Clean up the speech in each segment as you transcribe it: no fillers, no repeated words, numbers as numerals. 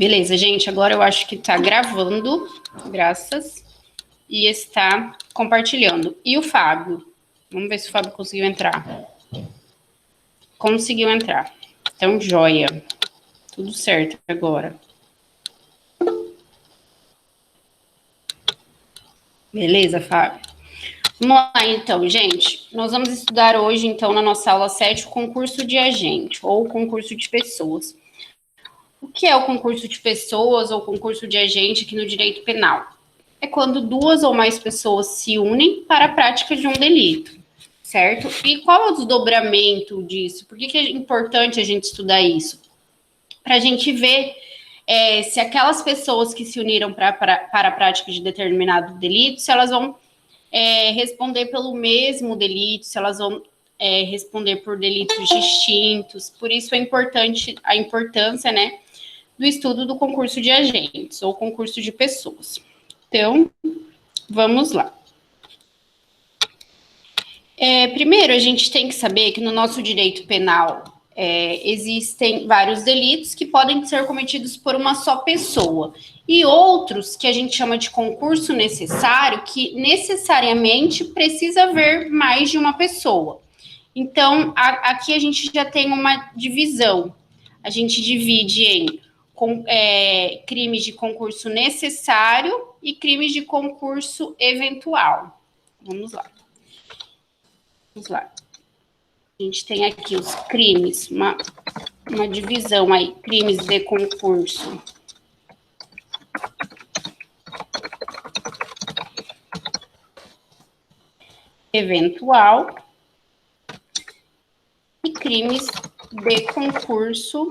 Beleza, gente, agora eu acho que tá gravando, graças, e está compartilhando. E o Fábio? Vamos ver se o Fábio conseguiu entrar. Conseguiu entrar. Então, joia. Tudo certo agora. Beleza, Fábio? Vamos lá, então, gente. Nós vamos estudar hoje, então, na nossa aula 7, o concurso de agente, ou concurso de pessoas. O que é o concurso de pessoas ou concurso de agente aqui no direito penal? É quando duas ou mais pessoas se unem para a prática de um delito, certo? E qual é o desdobramento disso? Por que é importante a gente estudar isso? Para a gente ver se aquelas pessoas que se uniram para a prática de determinado delito, se elas vão responder pelo mesmo delito, se elas vão responder por delitos distintos. Por isso é importante a importância, né, do estudo do concurso de agentes ou concurso de pessoas. Então, vamos lá. Primeiro, a gente tem que saber que no nosso direito penal existem vários delitos que podem ser cometidos por uma só pessoa e outros que a gente chama de concurso necessário, que necessariamente precisa haver mais de uma pessoa. Então, aqui a gente já tem uma divisão. A gente divide em crimes de concurso necessário e crimes de concurso eventual. Vamos lá. Vamos lá. A gente tem aqui os crimes, uma divisão aí, crimes de concurso eventual e crimes de concurso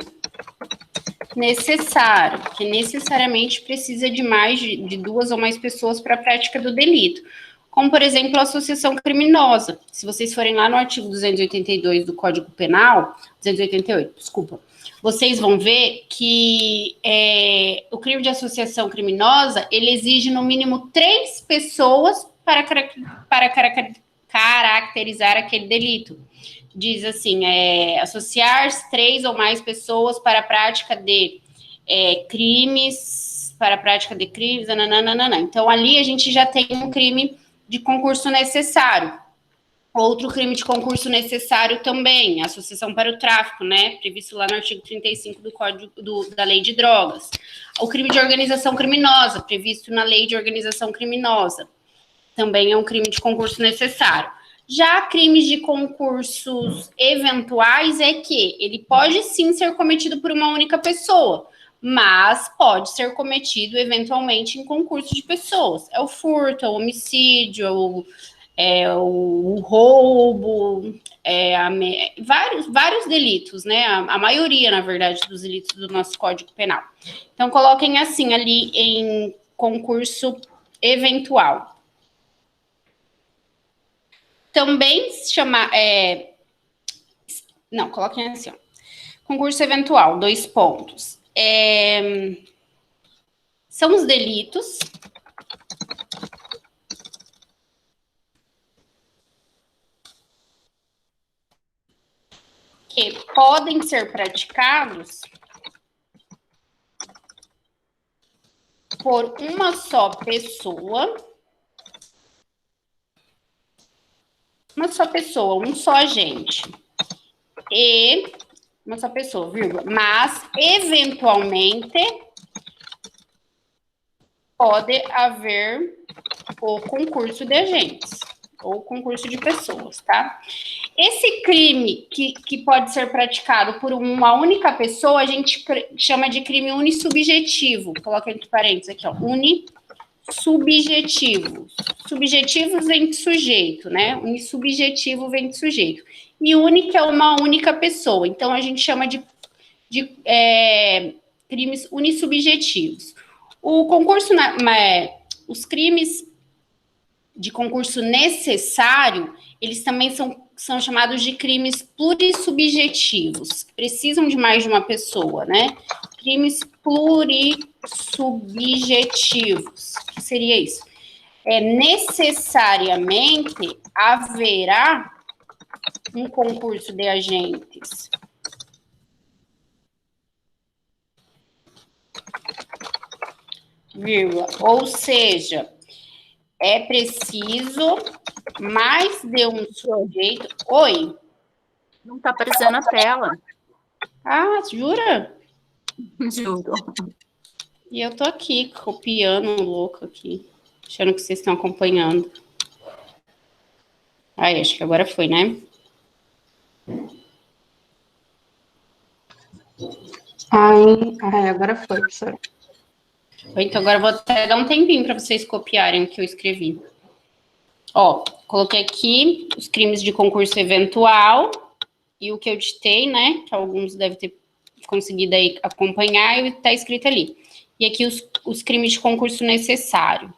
necessário, que necessariamente precisa de mais de duas ou mais pessoas para a prática do delito. Como, por exemplo, a associação criminosa. Se vocês forem lá no artigo 282 do Código Penal, 288, desculpa, vocês vão ver que o crime de associação criminosa, ele exige no mínimo 3 pessoas para caracterizar aquele delito. Diz assim, associar 3 ou mais pessoas para a prática de crimes, nananana. Então, ali a gente já tem um crime de concurso necessário. Outro crime de concurso necessário também, associação para o tráfico, né? Previsto lá no artigo 35 do Código da Lei de Drogas. O crime de organização criminosa, previsto na Lei de Organização Criminosa. Também é um crime de concurso necessário. Já crimes de concursos eventuais é que ele pode sim ser cometido por uma única pessoa, mas pode ser cometido eventualmente em concurso de pessoas. É o furto, é o homicídio, é o roubo, vários delitos, né? A maioria, na verdade, dos delitos do nosso Código Penal. Então, coloquem assim ali em concurso eventual. Também se chama... não, coloquem assim, ó. Concurso eventual, 2 pontos. São os delitos que podem ser praticados por uma só pessoa, um só agente, e uma só pessoa, vírgula, mas eventualmente pode haver o concurso de agentes ou concurso de pessoas, tá? Esse crime que pode ser praticado por uma única pessoa, a gente chama de crime unissubjetivo. Coloca entre parênteses aqui, ó, unissubjetivo. Subjetivo vem de sujeito, né? Unissubjetivo vem de sujeito. E única é uma única pessoa. Então, a gente chama de crimes unissubjetivos. O concurso, os crimes de concurso necessário, eles também são chamados de crimes plurissubjetivos. Precisam de mais de uma pessoa, né? Crimes plurissubjetivos. O que seria isso? Necessariamente haverá um concurso de agentes. vírgula, ou seja, é preciso mais de um sujeito. Oi? Não tá aparecendo a tela. Ah, jura? Juro. E eu tô aqui, copiando louco aqui, achando que vocês estão acompanhando. Aí, acho que agora foi, né? Ai, agora foi, professor. Então, agora eu vou até dar um tempinho para vocês copiarem o que eu escrevi. Ó, coloquei aqui os crimes de concurso eventual e o que eu ditei, né? Que alguns devem ter conseguido aí acompanhar e tá escrito ali. E aqui os crimes de concurso necessário.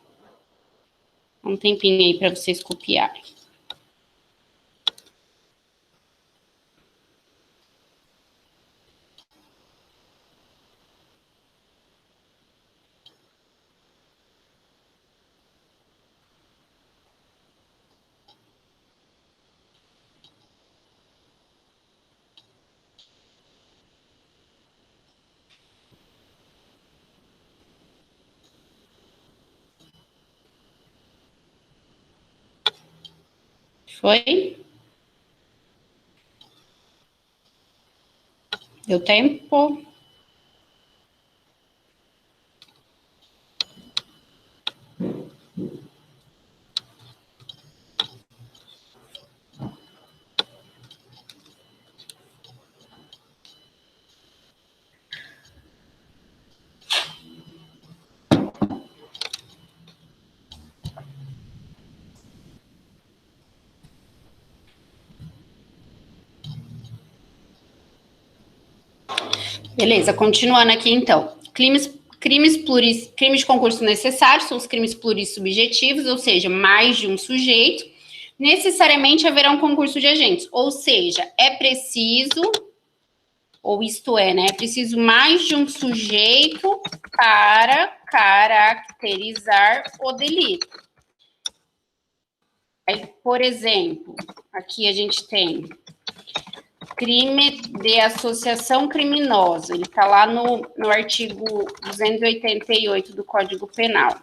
Um tempinho aí para vocês copiarem. Foi? Deu tempo? Beleza, continuando aqui então. Crimes de concurso necessários são os crimes plurissubjetivos, ou seja, mais de um sujeito. Necessariamente haverá um concurso de agentes, ou seja, é preciso, ou isto é, né? É preciso mais de um sujeito para caracterizar o delito. Aí, por exemplo, aqui a gente tem crime de associação criminosa. Ele está lá no artigo 288 do Código Penal.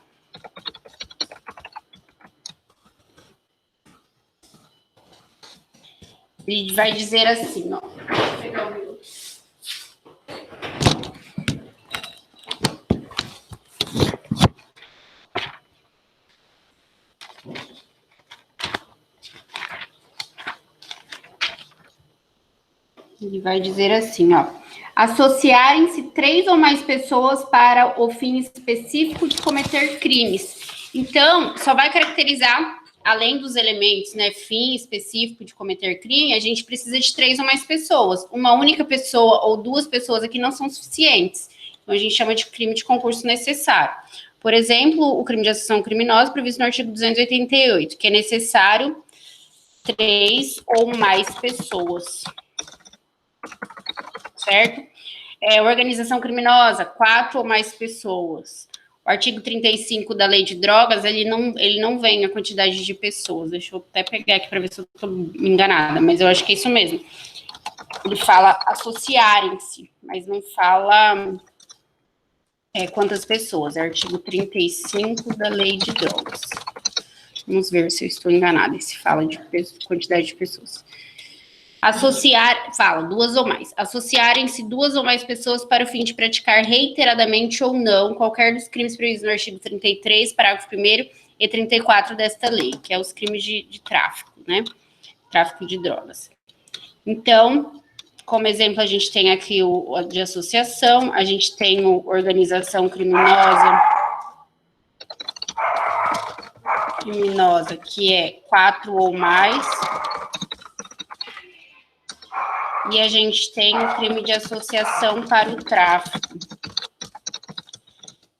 Ele vai dizer assim, ó. Vou pegar o meu. Ele vai dizer assim, ó. Associarem-se 3 ou mais pessoas para o fim específico de cometer crimes. Então, só vai caracterizar, além dos elementos, né, fim específico de cometer crime, a gente precisa de 3 ou mais pessoas. Uma única pessoa ou 2 pessoas aqui não são suficientes. Então, a gente chama de crime de concurso necessário. Por exemplo, o crime de associação criminosa previsto no artigo 288, que é necessário 3 ou mais pessoas. Certo? Organização criminosa, 4 ou mais pessoas. O artigo 35 da Lei de Drogas, ele não vem a quantidade de pessoas. Deixa eu até pegar aqui para ver se eu estou enganada, mas eu acho que é isso mesmo. Ele fala associarem-se, mas não fala quantas pessoas. É o artigo 35 da Lei de Drogas. Vamos ver se eu estou enganada, se fala de quantidade de pessoas. Fala, 2 ou mais. Associarem-se 2 ou mais pessoas para o fim de praticar reiteradamente ou não qualquer dos crimes previstos no artigo 33, parágrafo 1º e 34 desta lei, que é os crimes de tráfico, né? Tráfico de drogas. Então, como exemplo, a gente tem aqui o de associação, a gente tem o organização criminosa, que é 4 ou mais. E a gente tem o crime de associação para o tráfico,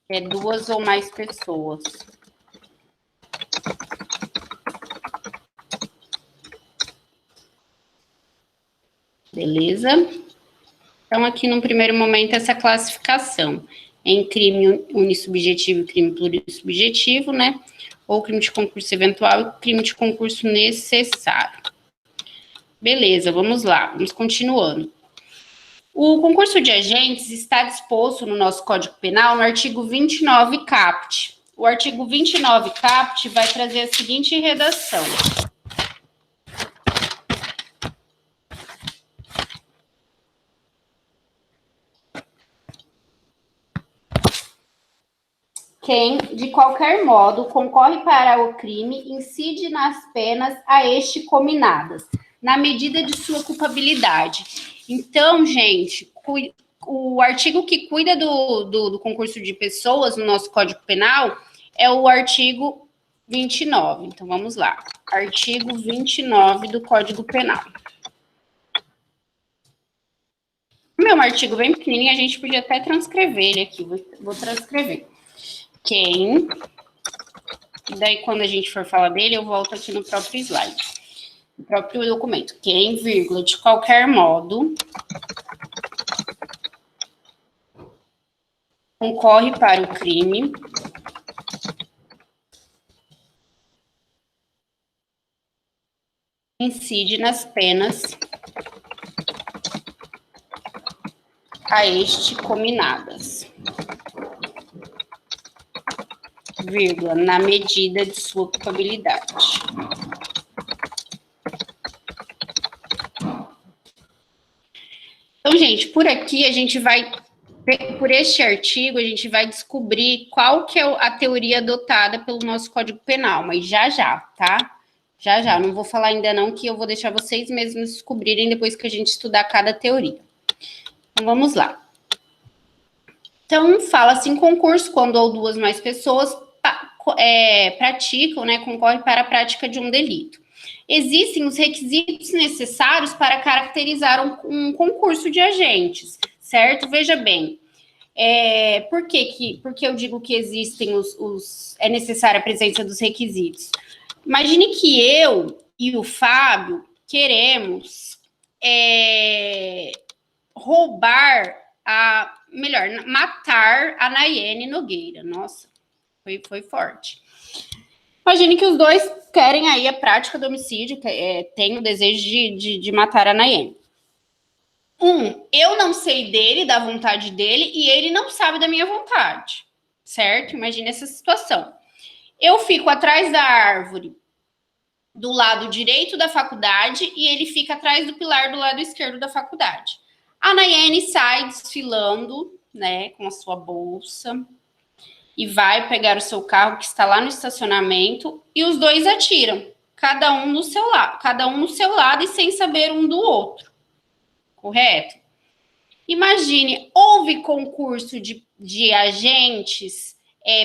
que é 2 ou mais pessoas. Beleza? Então, aqui no primeiro momento, essa classificação em crime unissubjetivo e crime plurissubjetivo, né? Ou crime de concurso eventual e crime de concurso necessário. Beleza, vamos lá, vamos continuando. O concurso de agentes está disposto no nosso Código Penal no artigo 29 caput. O artigo 29 caput vai trazer a seguinte redação. Quem, de qualquer modo, concorre para o crime, incide nas penas a este cominadas, na medida de sua culpabilidade. Então, gente, o artigo que cuida do concurso de pessoas no nosso Código Penal é o artigo 29. Então, vamos lá. Artigo 29 do Código Penal. Meu, um artigo bem pequenininho, a gente podia até transcrever ele aqui. Vou transcrever. Quem, daí quando a gente for falar dele, eu volto aqui no próprio slide, no próprio documento. Quem, vírgula, de qualquer modo, concorre para o crime, incide nas penas a este cominadas, vírgula, na medida de sua culpabilidade. Então, gente, por aqui a gente vai, por este artigo, a gente vai descobrir qual que é a teoria adotada pelo nosso Código Penal, mas já, tá? Já, não vou falar ainda não, que eu vou deixar vocês mesmos descobrirem depois que a gente estudar cada teoria. Então, vamos lá. Então, fala-se em concurso quando ou duas mais pessoas praticam, né, concorrem para a prática de um delito. Existem os requisitos necessários para caracterizar um concurso de agentes, certo? Veja bem, por que eu digo que existem é necessária a presença dos requisitos? Imagine que eu e o Fábio queremos matar a Nayene Nogueira. Nossa, foi forte. Imagine que os dois querem aí a prática do homicídio, tem o desejo de matar a Nayene. Eu não sei dele, da vontade dele, e ele não sabe da minha vontade, certo? Imagine essa situação. Eu fico atrás da árvore do lado direito da faculdade e ele fica atrás do pilar do lado esquerdo da faculdade. A Nayene sai desfilando, né, com a sua bolsa e vai pegar o seu carro que está lá no estacionamento e os dois atiram, cada um no seu lado e sem saber um do outro. Correto? Imagine, houve concurso de agentes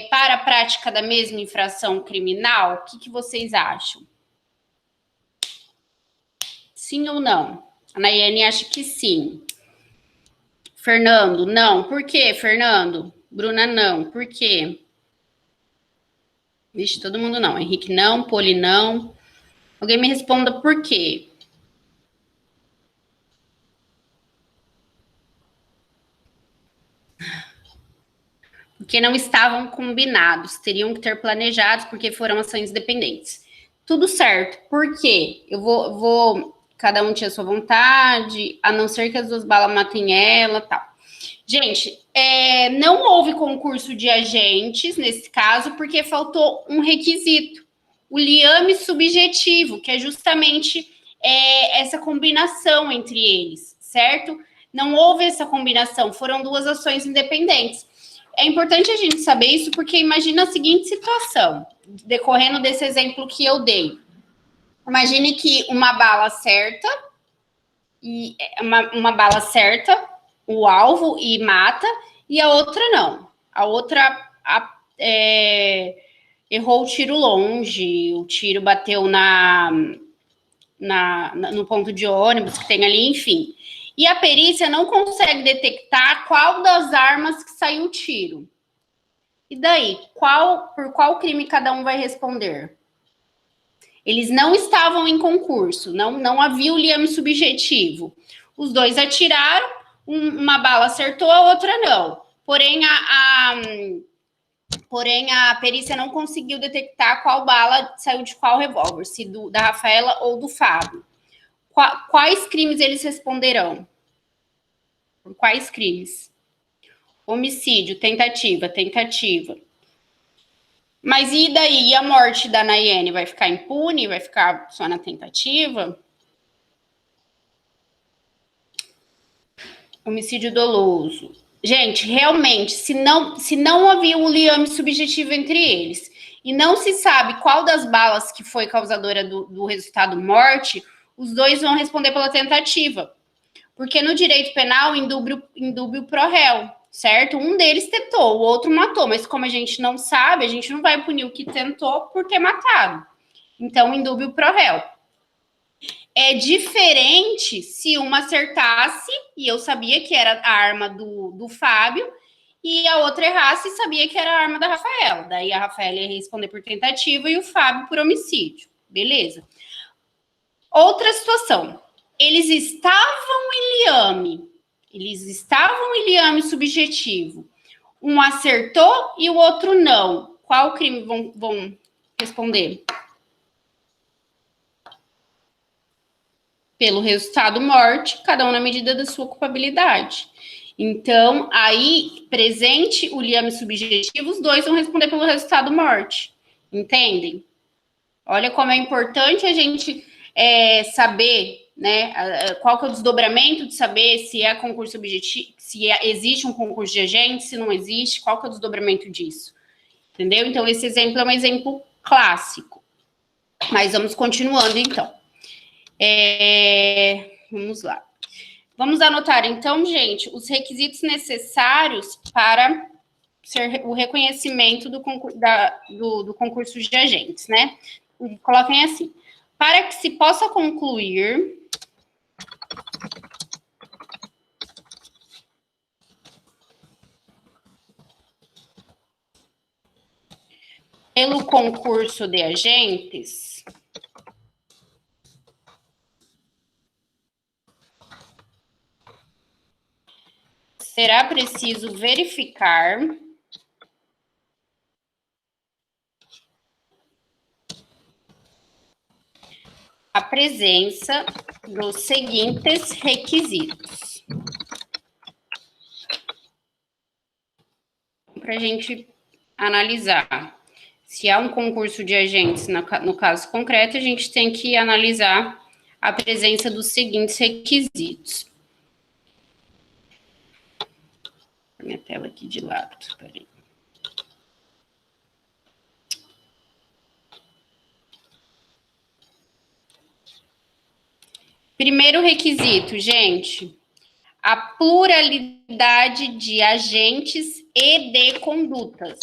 para a prática da mesma infração criminal? O que vocês acham? Sim ou não? A Nayene acha que sim. Fernando, não. Por quê, Fernando? Bruna, não. Por quê? Vixe, todo mundo não. Henrique, não. Poli, não. Alguém me responda por quê. Porque não estavam combinados. Teriam que ter planejados, porque foram ações independentes. Tudo certo. Por quê? Eu vou cada um tinha sua vontade, a não ser que as duas balas matem ela, tal. Gente, não houve concurso de agentes nesse caso, porque faltou um requisito, o liame subjetivo, que é justamente essa combinação entre eles, certo? Não houve essa combinação, foram duas ações independentes. É importante a gente saber isso, porque imagina a seguinte situação, decorrendo desse exemplo que eu dei. Imagine que uma bala acerta, o alvo e mata, e a outra não. A outra errou o tiro longe, o tiro bateu no ponto de ônibus que tem ali, enfim. E a perícia não consegue detectar qual das armas que saiu o tiro. E daí, por qual crime cada um vai responder? Eles não estavam em concurso, não havia o liame subjetivo. Os dois atiraram, uma bala acertou, a outra não. Porém, a perícia não conseguiu detectar qual bala saiu de qual revólver, se da Rafaela ou do Fábio. Quais crimes eles responderão? Por quais crimes? Homicídio, tentativa, tentativa. Mas e daí? E a morte da Nayene? Vai ficar impune? Vai ficar só na tentativa? Homicídio doloso. Gente, realmente, se não havia um liame subjetivo entre eles e não se sabe qual das balas que foi causadora do resultado morte, os dois vão responder pela tentativa. Porque no direito penal, indúbio pro réu, certo? Um deles tentou, o outro matou, mas como a gente não sabe, a gente não vai punir o que tentou por ter matado. Então, indúbio pro réu. É diferente se uma acertasse, e eu sabia que era a arma do Fábio, e a outra errasse e sabia que era a arma da Rafaela. Daí a Rafaela ia responder por tentativa e o Fábio por homicídio. Beleza. Outra situação. Eles estavam em liame. Eles estavam em liame subjetivo. Um acertou e o outro não. Qual crime vão responder? Pelo resultado morte, cada um na medida da sua culpabilidade. Então, aí, presente o liame subjetivo, os dois vão responder pelo resultado morte. Entendem? Olha como é importante a gente saber, né, qual que é o desdobramento de saber se é concurso objetivo, se existe um concurso de agente, se não existe, qual que é o desdobramento disso. Entendeu? Então, esse exemplo é um exemplo clássico. Mas vamos continuando, então. Vamos lá. Vamos anotar, então, gente, os requisitos necessários para o reconhecimento do concurso de agentes, né? Coloquem assim. Para que se possa concluir pelo concurso de agentes, será preciso verificar a presença dos seguintes requisitos. Para a gente analisar. Se há um concurso de agentes, no caso concreto, a gente tem que analisar a presença dos seguintes requisitos. Minha tela aqui de lado, peraí. Primeiro requisito, gente, a pluralidade de agentes e de condutas.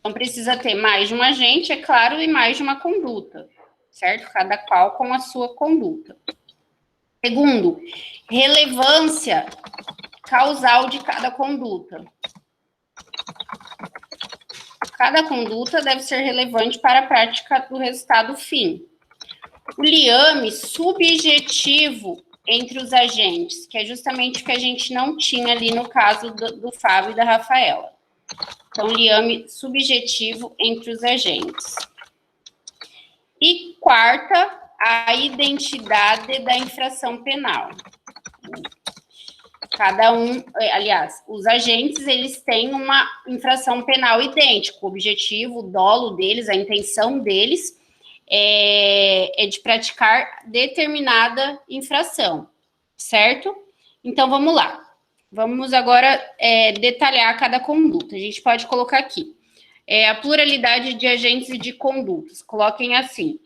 Então, precisa ter mais de um agente, é claro, e mais de uma conduta, certo? Cada qual com a sua conduta. Segundo, relevância causal de cada conduta. Cada conduta deve ser relevante para a prática do resultado fim. O liame subjetivo entre os agentes, que é justamente o que a gente não tinha ali no caso do Fábio e da Rafaela. Então, liame subjetivo entre os agentes. E quarta, a identidade da infração penal. Cada um, aliás, os agentes, eles têm uma infração penal idêntica. O objetivo, o dolo deles, a intenção deles é de praticar determinada infração, certo? Então, vamos lá. Vamos agora detalhar cada conduta. A gente pode colocar aqui. A pluralidade de agentes e de condutas. Coloquem assim.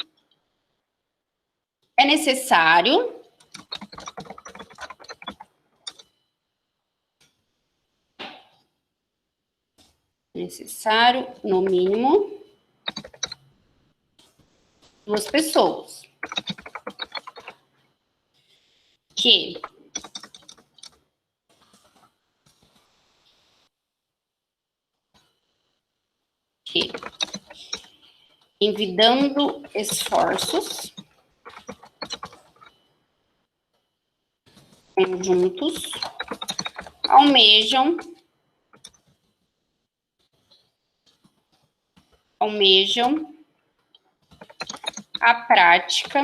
É necessário no mínimo, 2 pessoas que envidando esforços conjuntos almejam a prática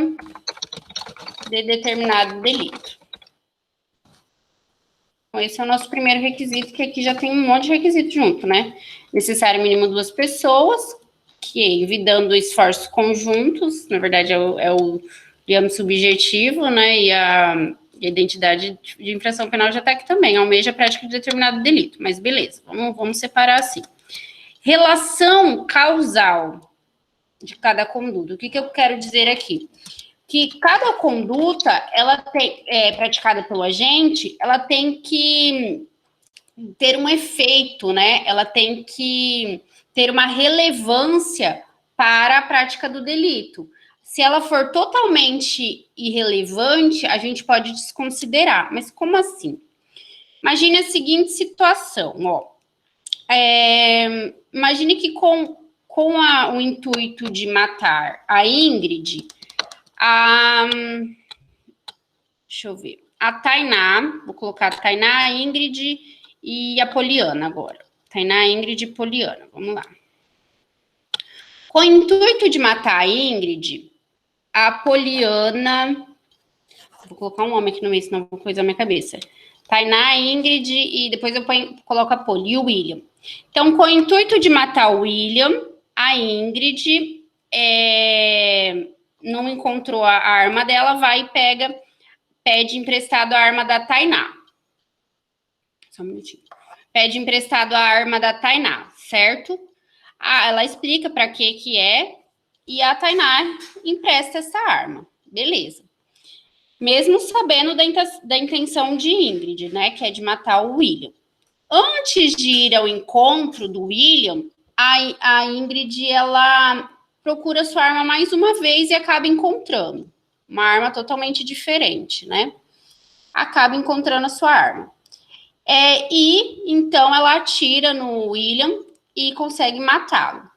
de determinado delito. Então, esse é o nosso primeiro requisito, que aqui já tem um monte de requisito junto, né? Necessário mínimo 2 pessoas, que evitando esforços conjuntos, na verdade é o digamos, subjetivo, né? E a identidade de infração penal já está aqui também, almeja a prática de determinado delito, mas beleza, vamos separar assim. Relação causal de cada conduta. O que eu quero dizer aqui? Que cada conduta, ela tem, praticada pelo agente, ela tem que ter um efeito, né? Ela tem que ter uma relevância para a prática do delito. Se ela for totalmente irrelevante, a gente pode desconsiderar. Mas como assim? Imagine a seguinte situação, ó. Imagine que com o intuito de matar a Ingrid, deixa eu ver, a Tainá, vou colocar a Tainá, a Ingrid e a Poliana agora. Tainá, Ingrid e Poliana, vamos lá. Com o intuito de matar a Ingrid, a Poliana, vou colocar um homem aqui no meio, senão vou coisar a minha cabeça. Tainá, Ingrid e depois eu coloco a Poli e o William. Então, com o intuito de matar o William, a Ingrid não encontrou a arma dela, vai e pede emprestado a arma da Tainá. Só um minutinho. Pede emprestado a arma da Tainá, certo? Ela explica para que é e a Tainá empresta essa arma. Beleza. Mesmo sabendo da intenção de Ingrid, né, que é de matar o William. Antes de ir ao encontro do William, a Ingrid, ela procura sua arma mais uma vez e acaba encontrando. Uma arma totalmente diferente, né? Acaba encontrando a sua arma. E, então, ela atira no William e consegue matá-lo.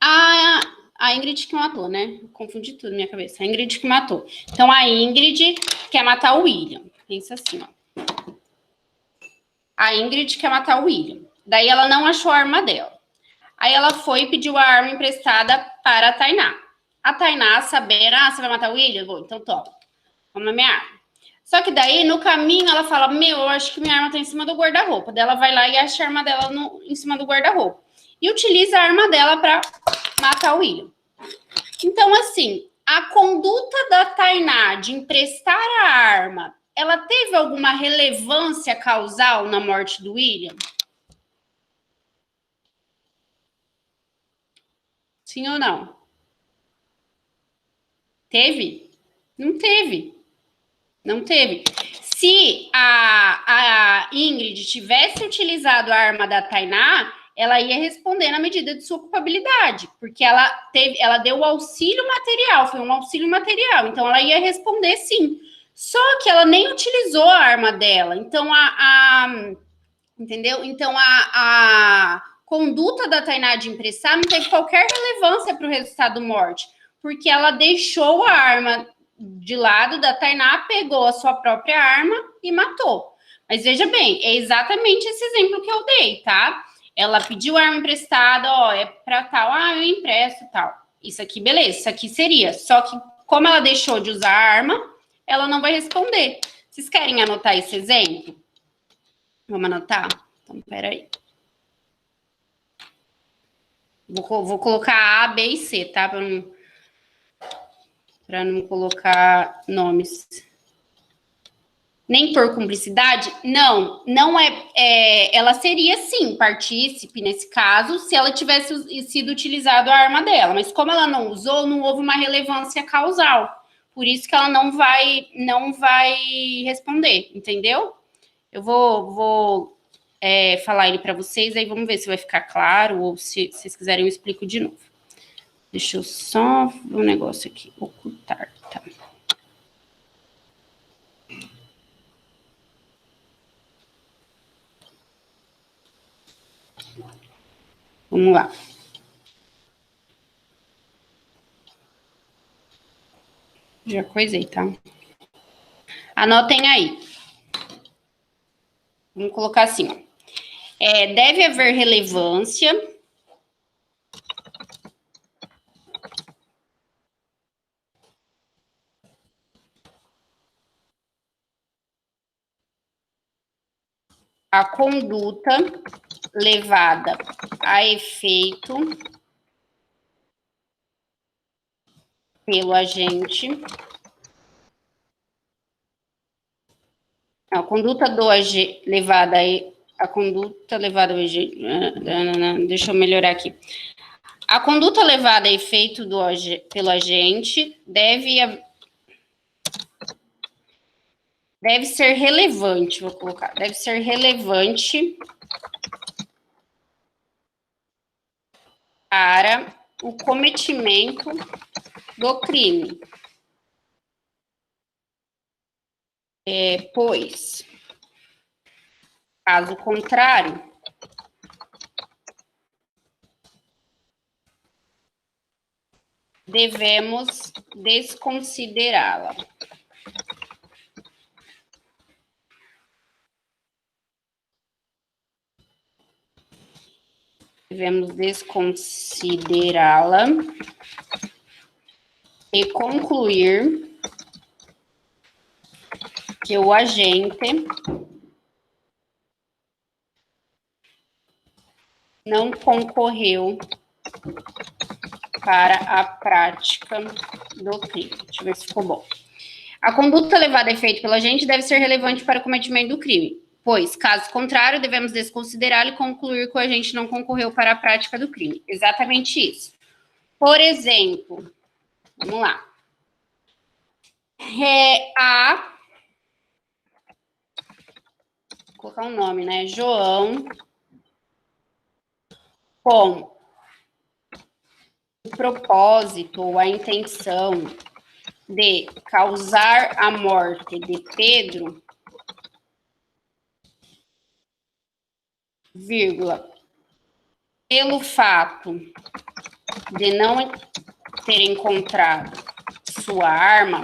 A Ingrid que matou, né? Confundi tudo na minha cabeça. A Ingrid que matou. Então, a Ingrid quer matar o William. Pensa assim, ó. A Ingrid quer matar o William. Daí, ela não achou a arma dela. Aí, ela foi e pediu a arma emprestada para a Tainá. A Tainá, sabendo, você vai matar o William? Vou, então toma. Toma minha arma. Só que daí, no caminho, ela fala, eu acho que minha arma tá em cima do guarda-roupa. Daí, ela vai lá e acha a arma dela em cima do guarda-roupa. E utiliza a arma dela para matar o William. Então, assim, a conduta da Tainá de emprestar a arma, ela teve alguma relevância causal na morte do William? Sim ou não? Teve? Não teve. Não teve. Se a Ingrid tivesse utilizado a arma da Tainá, ela ia responder na medida de sua culpabilidade, porque ela deu o auxílio material, foi um auxílio material, então ela ia responder sim. Só que ela nem utilizou a arma dela, então entendeu? Então a conduta da Tainá de emprestar não teve qualquer relevância para o resultado morte, porque ela deixou a arma de lado da Tainá, pegou a sua própria arma e matou. Mas veja bem, é exatamente esse exemplo que eu dei, tá? Ela pediu arma emprestada, é para tal, eu empresto tal. Isso aqui, beleza, isso aqui seria. Só que, como ela deixou de usar a arma, ela não vai responder. Vocês querem anotar esse exemplo? Vamos anotar? Então, peraí. Vou colocar A, B e C, tá? Para não colocar nomes. Nem por cumplicidade? Não é. Ela seria, sim, partícipe nesse caso, se ela tivesse sido utilizado a arma dela. Mas como ela não usou, não houve uma relevância causal. Por isso que ela não vai responder, entendeu? Eu vou falar ele para vocês, aí vamos ver se vai ficar claro ou se vocês quiserem eu explico de novo. Deixa eu só ver um negócio aqui. Ocultar, tá? Vamos lá. Já coisei, tá? Anotem aí. Vamos colocar assim, ó. Deve haver relevância a conduta levada a efeito pelo agente. A conduta levada ao agente. Deixa eu melhorar aqui. A conduta levada a efeito pelo agente deve ser relevante, vou colocar. Deve ser relevante para o cometimento do crime. Pois, caso contrário, devemos desconsiderá-la. Devemos desconsiderá-la e concluir que o agente não concorreu para a prática do crime. Deixa eu ver se ficou bom. A conduta levada a efeito pelo agente deve ser relevante para o cometimento do crime, pois, caso contrário, devemos desconsiderá-lo e concluir que o agente não concorreu para a prática do crime. Exatamente isso. Por exemplo, vamos lá. Vou colocar um nome, né? João, com o propósito ou a intenção de causar a morte de Pedro, vírgula, pelo fato de não ter encontrado sua arma,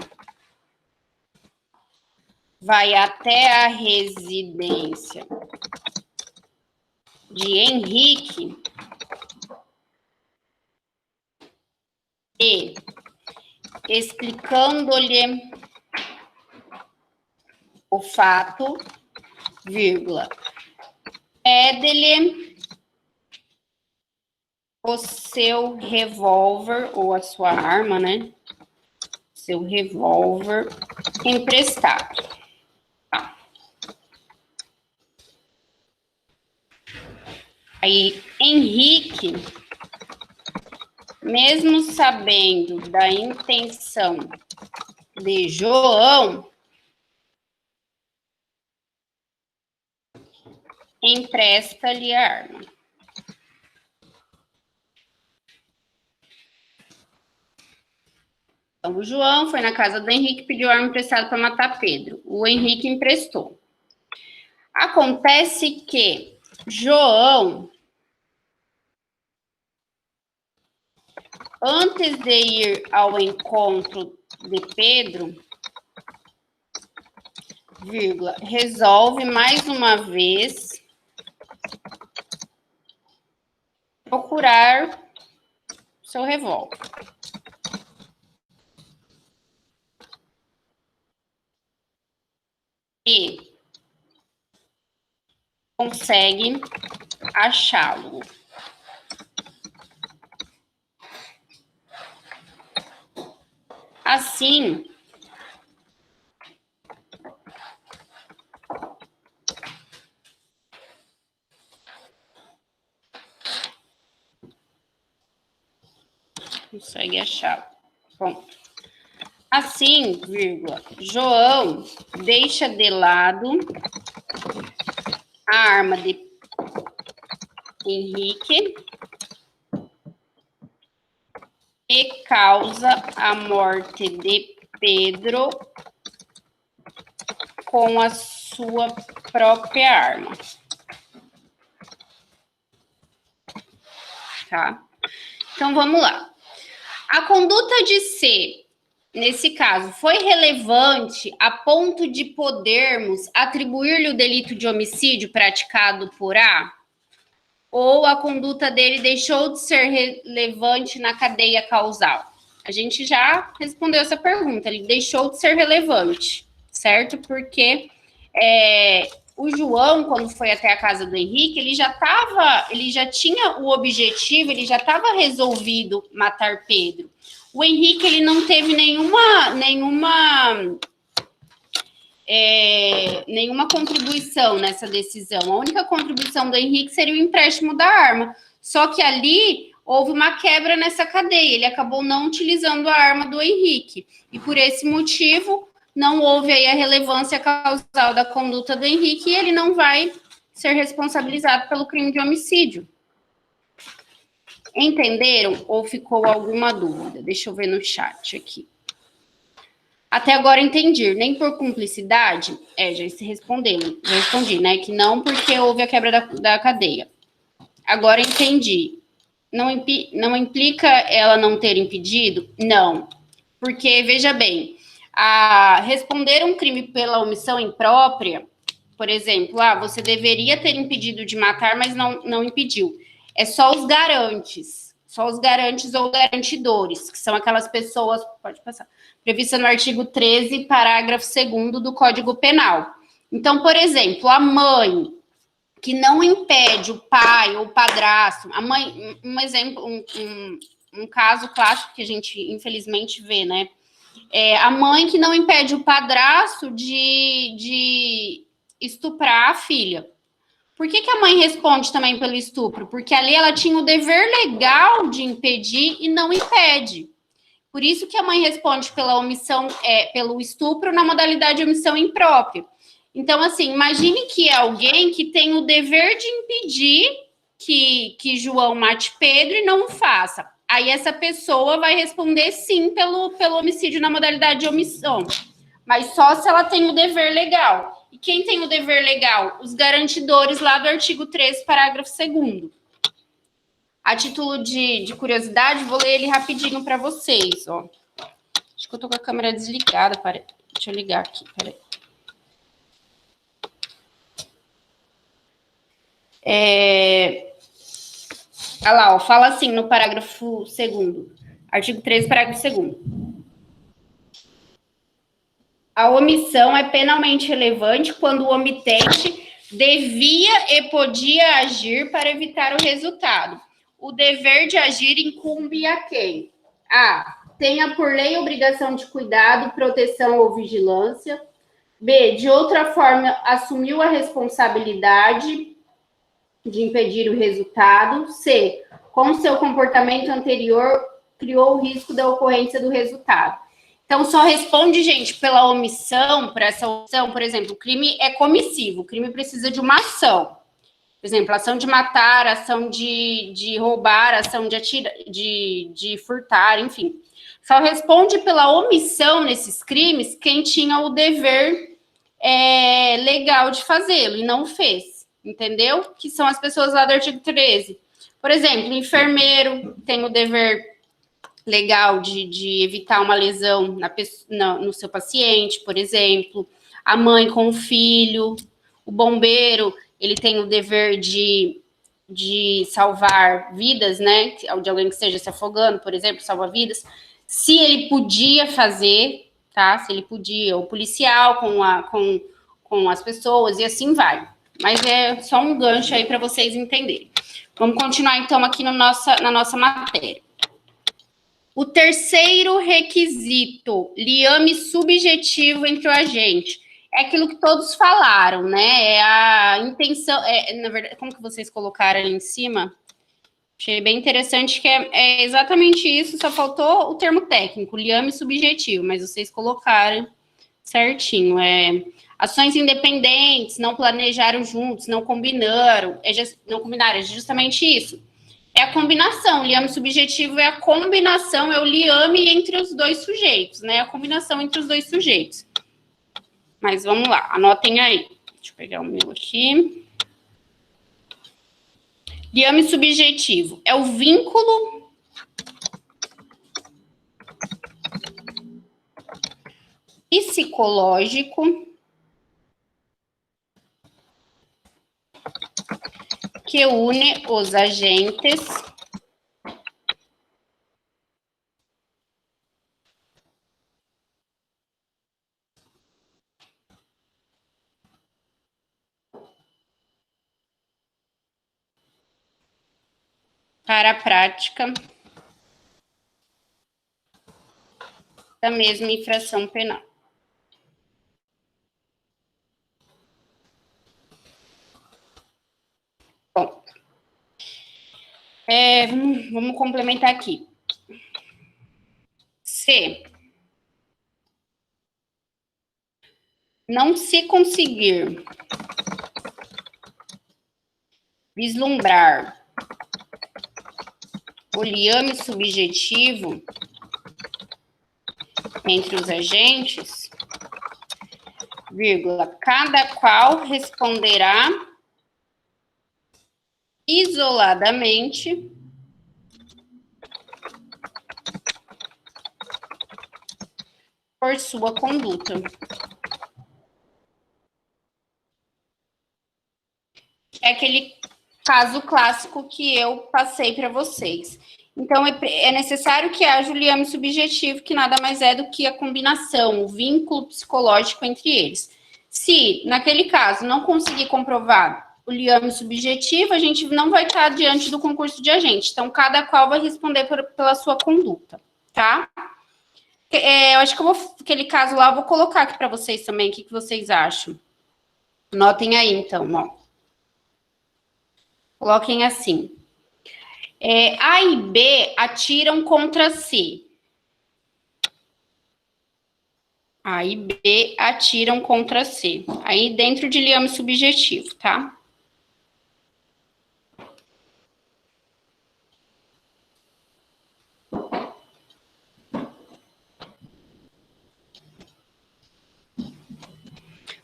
vai até a residência de Henrique e, explicando-lhe o fato, vírgula, pede-lhe o seu revólver, ou a sua arma, né? Seu revólver emprestado. Tá. Aí, Henrique, mesmo sabendo da intenção de João, empresta-lhe a arma. Então, o João foi na casa do Henrique e pediu arma emprestada para matar Pedro. O Henrique emprestou. Acontece que João, antes de ir ao encontro de Pedro, vírgula, resolve mais uma vez procurar seu revólver. E consegue achá-lo. Assim, consegue achá-lo. Bom, assim, vírgula, João deixa de lado a arma de Henrique e causa a morte de Pedro com a sua própria arma. Tá? Então, vamos lá. A conduta de C, nesse caso, foi relevante a ponto de podermos atribuir-lhe o delito de homicídio praticado por A? Ou a conduta dele deixou de ser relevante na cadeia causal? A gente já respondeu essa pergunta. Ele deixou de ser relevante, certo? Porque o João, quando foi até a casa do Henrique, ele já tinha o objetivo, ele já estava resolvido matar Pedro. O Henrique, ele não teve nenhuma contribuição nessa decisão. A única contribuição do Henrique seria o empréstimo da arma. Só que ali houve uma quebra nessa cadeia. Ele acabou não utilizando a arma do Henrique. E por esse motivo, não houve aí a relevância causal da conduta do Henrique e ele não vai ser responsabilizado pelo crime de homicídio. Entenderam? Ou ficou alguma dúvida? Deixa eu ver no chat aqui. Até agora entendi, nem por cumplicidade, já respondi, né, que não porque houve a quebra da cadeia. Agora entendi. Não implica ela não ter impedido? Não, porque, veja bem, responder um crime pela omissão imprópria, por exemplo, você deveria ter impedido de matar, mas não impediu. É só os garantes ou garantidores, que são aquelas pessoas, pode passar, prevista no artigo 13, parágrafo 2º do Código Penal. Então, por exemplo, a mãe que não impede o pai ou o padrasto, a mãe, um exemplo, um caso clássico que a gente infelizmente vê, né? A mãe que não impede o padrasto de estuprar a filha. Por que a mãe responde também pelo estupro? Porque ali ela tinha o dever legal de impedir e não impede. Por isso que a mãe responde pela omissão, pelo estupro na modalidade de omissão imprópria. Então, assim, imagine que é alguém que tem o dever de impedir que João mate Pedro e não o faça. Aí essa pessoa vai responder sim pelo homicídio na modalidade de omissão. Mas só se ela tem o dever legal. E quem tem o dever legal? Os garantidores lá do artigo 13, parágrafo 2º. A título de curiosidade, vou ler ele rapidinho para vocês, ó. Acho que eu tô com a câmera desligada, peraí. Deixa eu ligar aqui, peraí. Olha lá, ó, fala assim no parágrafo 2º. Artigo 13, parágrafo 2º. A omissão é penalmente relevante quando o omitente devia e podia agir para evitar o resultado. O dever de agir incumbe a quem? A. Tenha por lei obrigação de cuidado, proteção ou vigilância. B. De outra forma, assumiu a responsabilidade de impedir o resultado. C. Com seu comportamento anterior, criou o risco da ocorrência do resultado. Então, só responde, gente, pela omissão, por essa omissão, por exemplo, o crime é comissivo, o crime precisa de uma ação. Por exemplo, ação de matar, ação de roubar, ação de atirar, de furtar, enfim. Só responde pela omissão nesses crimes quem tinha o dever legal de fazê-lo e não fez, entendeu? Que são as pessoas lá do artigo 13. Por exemplo, o enfermeiro tem o dever legal de evitar uma lesão no seu paciente, por exemplo. A mãe com o filho, o bombeiro, ele tem o dever de salvar vidas, né? De alguém que esteja se afogando, por exemplo, salva vidas. Se ele podia fazer, tá? Se ele podia, o policial com as pessoas e assim vai. Mas é só um gancho aí para vocês entenderem. Vamos continuar então aqui na nossa matéria. O terceiro requisito, liame subjetivo entre o agente. É aquilo que todos falaram, né? É a intenção. Na verdade, como que vocês colocaram ali em cima? Achei bem interessante que é exatamente isso, só faltou o termo técnico, liame subjetivo, mas vocês colocaram certinho. Ações independentes, não planejaram juntos, não combinaram. É justamente isso. É a combinação, o liame subjetivo é a combinação, é o liame entre os dois sujeitos, né? A combinação entre os dois sujeitos. Mas vamos lá, anotem aí. Deixa eu pegar o meu aqui. Liame subjetivo é o vínculo psicológico que une os agentes para a prática da mesma infração penal. Bom, vamos complementar aqui. Se não se conseguir vislumbrar o liame subjetivo entre os agentes, vírgula, cada qual responderá isoladamente por sua conduta. É aquele caso clássico que eu passei para vocês. Então, é necessário que haja o liame subjetivo, que nada mais é do que a combinação, o vínculo psicológico entre eles. Se, naquele caso, não conseguir comprovar o liame subjetivo, a gente não vai estar diante do concurso de agente. Então, cada qual vai responder pela sua conduta, tá? Eu acho que aquele caso lá, eu vou colocar aqui para vocês também, o que vocês acham? Notem aí, então, ó. Coloquem assim. A e B atiram contra C. A e B atiram contra C. Aí dentro de liame subjetivo, tá?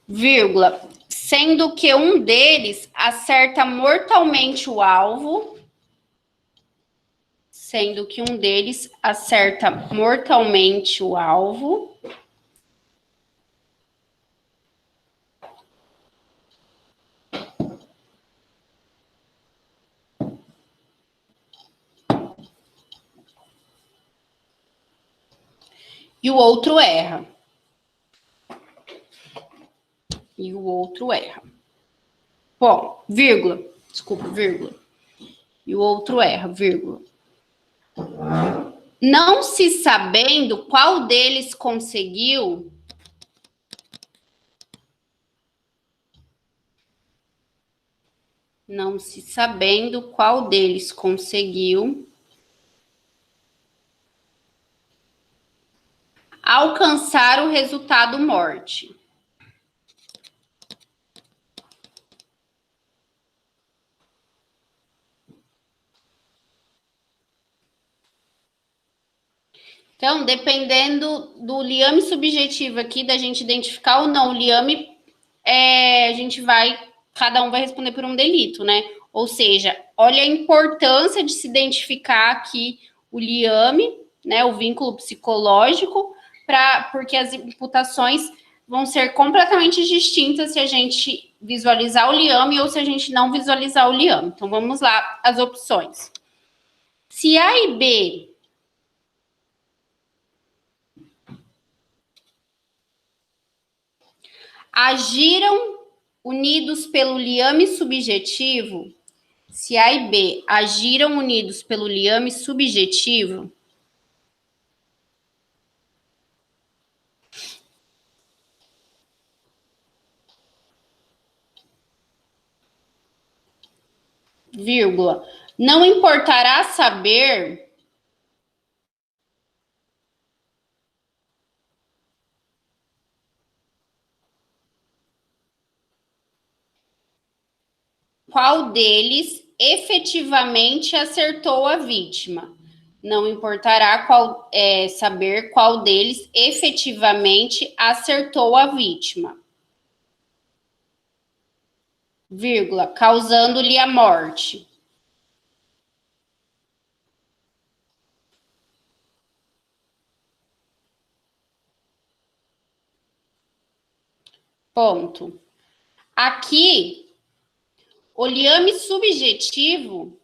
Vírgula. Sendo que um deles acerta mortalmente o alvo. Sendo que um deles acerta mortalmente o alvo. E o outro erra. E o outro erra. Bom, vírgula. Desculpa, vírgula. E o outro erra, vírgula. Não se sabendo qual deles conseguiu. Não se sabendo qual deles conseguiu alcançar o resultado morte. Então, dependendo do liame subjetivo aqui, da gente identificar ou não o liame, a gente cada um vai responder por um delito, né? Ou seja, olha a importância de se identificar aqui o liame, né, o vínculo psicológico, porque as imputações vão ser completamente distintas se a gente visualizar o liame ou se a gente não visualizar o liame. Então, vamos lá, as opções. Se A e B agiram unidos pelo liame subjetivo, se A e B agiram unidos pelo liame subjetivo, vírgula, não importará saber qual deles efetivamente acertou a vítima. Não importará saber qual deles efetivamente acertou a vítima. Vírgula, causando-lhe a morte. Ponto. Aqui, o liame subjetivo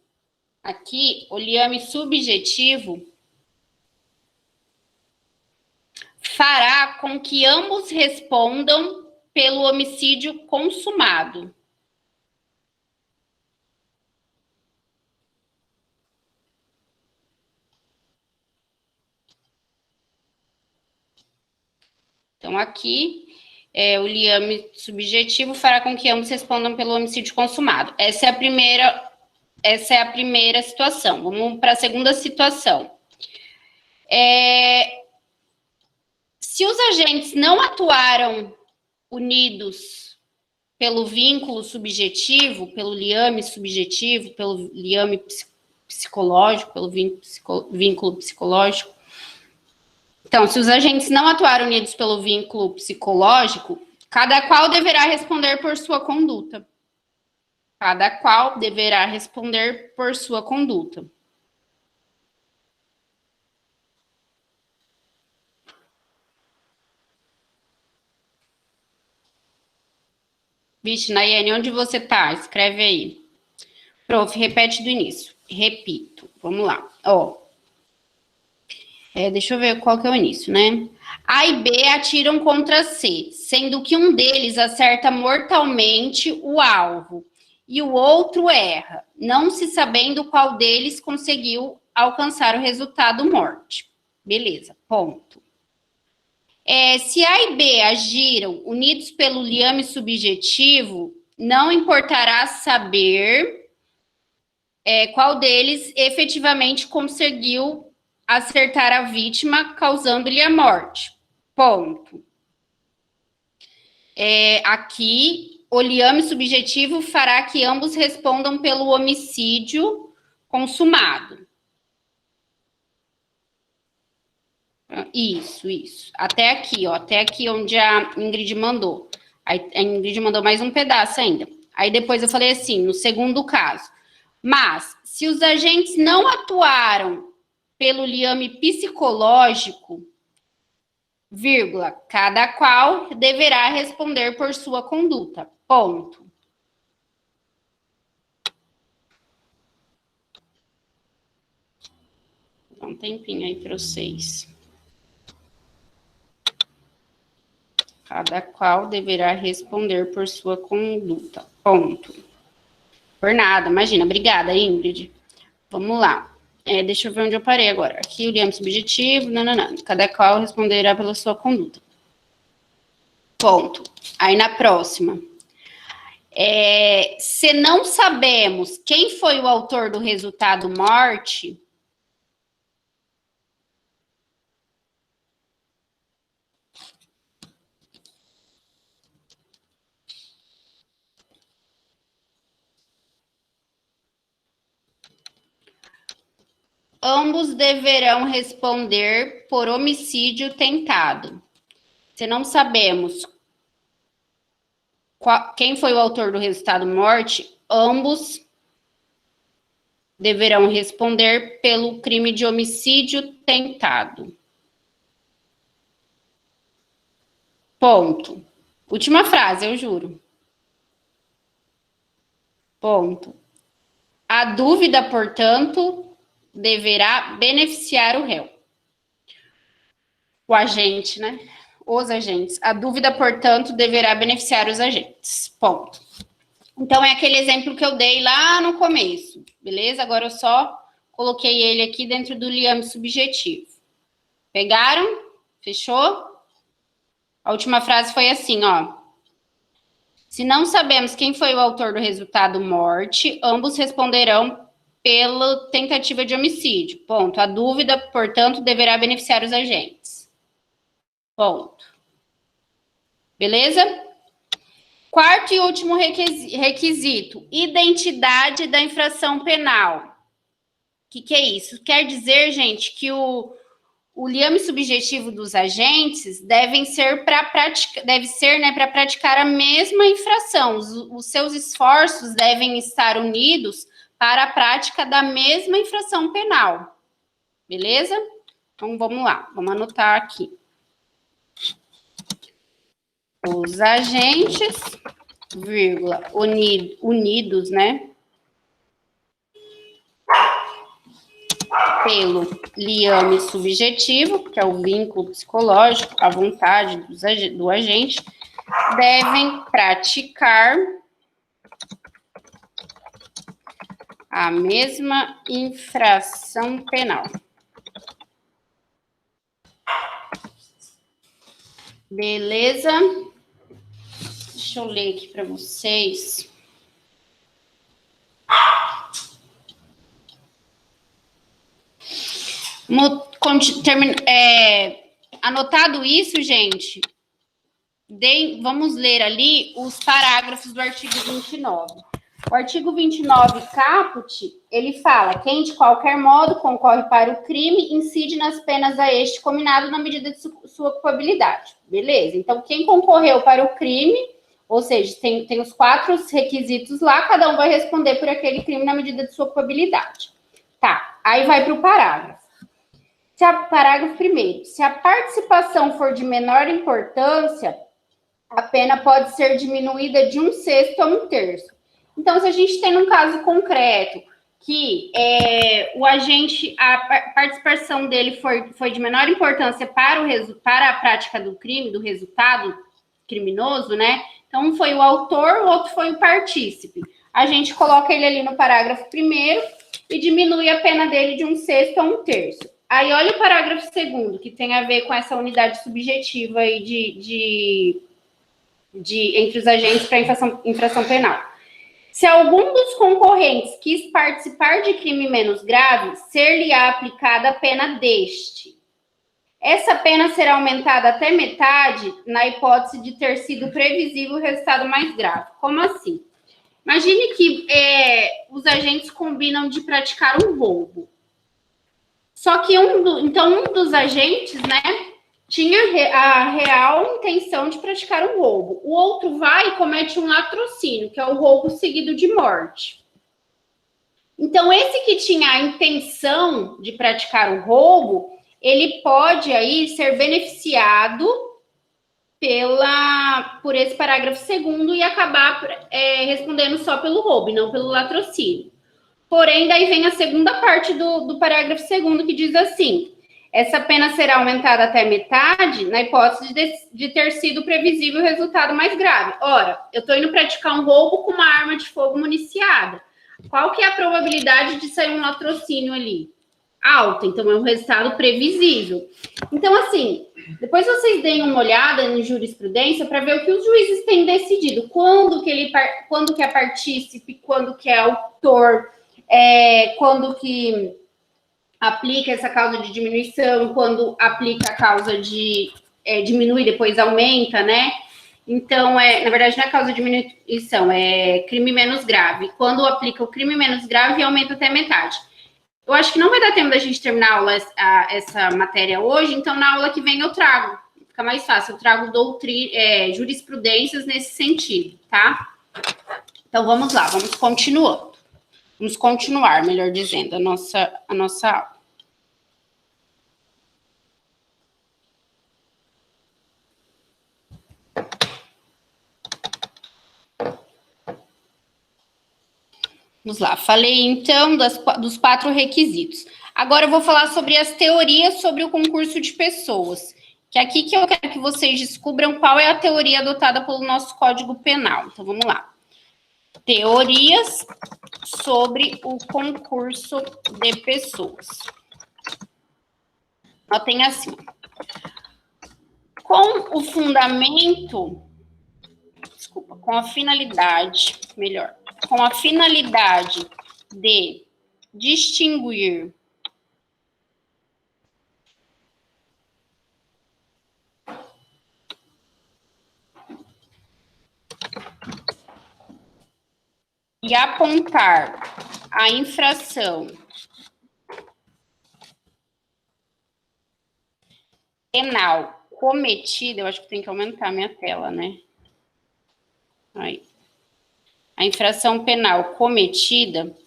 fará com que ambos respondam pelo homicídio consumado. Então, aqui, o liame subjetivo fará com que ambos respondam pelo homicídio consumado. Essa é a primeira situação. Vamos para a segunda situação. Se os agentes não atuaram unidos pelo vínculo subjetivo, pelo liame subjetivo, pelo liame psicológico, pelo vínculo psicológico. Então, se os agentes não atuaram unidos pelo vínculo psicológico, cada qual deverá responder por sua conduta. Cada qual deverá responder por sua conduta. Vixe, Nayane, onde você tá? Escreve aí. Prof, repete do início. Repito. Vamos lá. Deixa eu ver qual que é o início, né? A e B atiram contra C, sendo que um deles acerta mortalmente o alvo e o outro erra, não se sabendo qual deles conseguiu alcançar o resultado morte. Beleza, ponto. Se A e B agiram unidos pelo liame subjetivo, não importará saber qual deles efetivamente conseguiu acertar a vítima, causando-lhe a morte. Ponto. Aqui, o liame subjetivo fará que ambos respondam pelo homicídio consumado. Isso. Até aqui, até aqui onde a Ingrid mandou. A Ingrid mandou mais um pedaço ainda. Aí depois eu falei assim, no segundo caso. Mas, se os agentes não atuaram pelo liame psicológico, vírgula, cada qual deverá responder por sua conduta. Ponto. Vou dar um tempinho aí para vocês. Cada qual deverá responder por sua conduta. Ponto. Por nada, imagina. Obrigada, Ingrid. Vamos lá. Deixa eu ver onde eu parei agora. Aqui o liame subjetivo, nananã. Cada qual responderá pela sua conduta. Ponto. Aí na próxima. Se não sabemos quem foi o autor do resultado morte, ambos deverão responder por homicídio tentado. Se não sabemos quem foi o autor do resultado morte, ambos deverão responder pelo crime de homicídio tentado. Ponto. Última frase, eu juro. Ponto. A dúvida, portanto, deverá beneficiar o réu. O agente, né? Os agentes. A dúvida, portanto, deverá beneficiar os agentes. Ponto. Então, é aquele exemplo que eu dei lá no começo, beleza? Agora eu só coloquei ele aqui dentro do liame subjetivo. Pegaram? Fechou? A última frase foi assim, ó. Se não sabemos quem foi o autor do resultado morte, ambos responderão pela tentativa de homicídio. Ponto. A dúvida, portanto, deverá beneficiar os agentes. Ponto. Beleza? Quarto e último requisito, identidade da infração penal. O que é isso? Quer dizer, gente, que o liame subjetivo dos agentes deve ser para praticar a mesma infração. Os seus esforços devem estar unidos para a prática da mesma infração penal. Beleza? Então, vamos lá. Vamos anotar aqui. Os agentes, vírgula, unidos, né? Pelo liame subjetivo, que é o vínculo psicológico, a vontade do agente, devem praticar a mesma infração penal. Beleza? Deixa eu ler aqui para vocês. Anotado isso, gente, vamos ler ali os parágrafos do artigo 29. O artigo 29, caput, ele fala: quem de qualquer modo concorre para o crime incide nas penas a este combinado na medida de sua culpabilidade. Beleza? Então, quem concorreu para o crime, ou seja, tem os 4 requisitos lá, cada um vai responder por aquele crime na medida de sua culpabilidade. Tá, aí vai para o parágrafo. Parágrafo 1º. Se a participação for de menor importância, a pena pode ser diminuída de 1/6 a 1/3. Então, se a gente tem um caso concreto que o agente, a participação dele foi de menor importância para a prática do crime, do resultado criminoso, né? Então, um foi o autor, o outro foi o partícipe. A gente coloca ele ali no parágrafo 1º e diminui a pena dele de 1/6 a 1/3. Aí, olha o parágrafo 2º, que tem a ver com essa unidade subjetiva aí entre os agentes para infração penal. Se algum dos concorrentes quis participar de crime menos grave, ser-lhe-á aplicada a pena deste. Essa pena será aumentada até metade na hipótese de ter sido previsível o resultado mais grave. Como assim? Imagine que os agentes combinam de praticar um roubo. Só que um dos agentes, né, tinha a real intenção de praticar um roubo. O outro vai e comete um latrocínio, que é o roubo seguido de morte. Então, esse que tinha a intenção de praticar o roubo, ele pode aí ser beneficiado por esse parágrafo 2º e acabar respondendo só pelo roubo e não pelo latrocínio. Porém, daí vem a segunda parte do parágrafo 2º, que diz assim: essa pena será aumentada até metade na hipótese de ter sido previsível o resultado mais grave. Ora, eu estou indo praticar um roubo com uma arma de fogo municiada. Qual que é a probabilidade de sair um latrocínio ali? Alta, então é um resultado previsível. Então, assim, depois vocês deem uma olhada em jurisprudência para ver o que os juízes têm decidido. Quando que é partícipe, quando que é autor, quando que aplica essa causa de diminuição, quando aplica a causa de diminuir, depois aumenta, né? Então, na verdade, não é causa de diminuição, é crime menos grave. Quando aplica o crime menos grave, aumenta até metade. Eu acho que não vai dar tempo da gente terminar essa matéria hoje, então na aula que vem eu trago. Fica mais fácil, eu trago jurisprudências nesse sentido, tá? Então, vamos lá, vamos continuando. Vamos continuar, melhor dizendo, a nossa aula. Vamos lá, falei então dos 4 requisitos. Agora eu vou falar sobre as teorias sobre o concurso de pessoas, que é aqui que eu quero que vocês descubram qual é a teoria adotada pelo nosso Código Penal. Então, vamos lá. Teorias sobre o concurso de pessoas. Notem assim. Com o fundamento... Desculpa, com a finalidade de distinguir e apontar a infração penal cometida, eu acho que tem que aumentar a minha tela, né? Aí. A infração penal cometida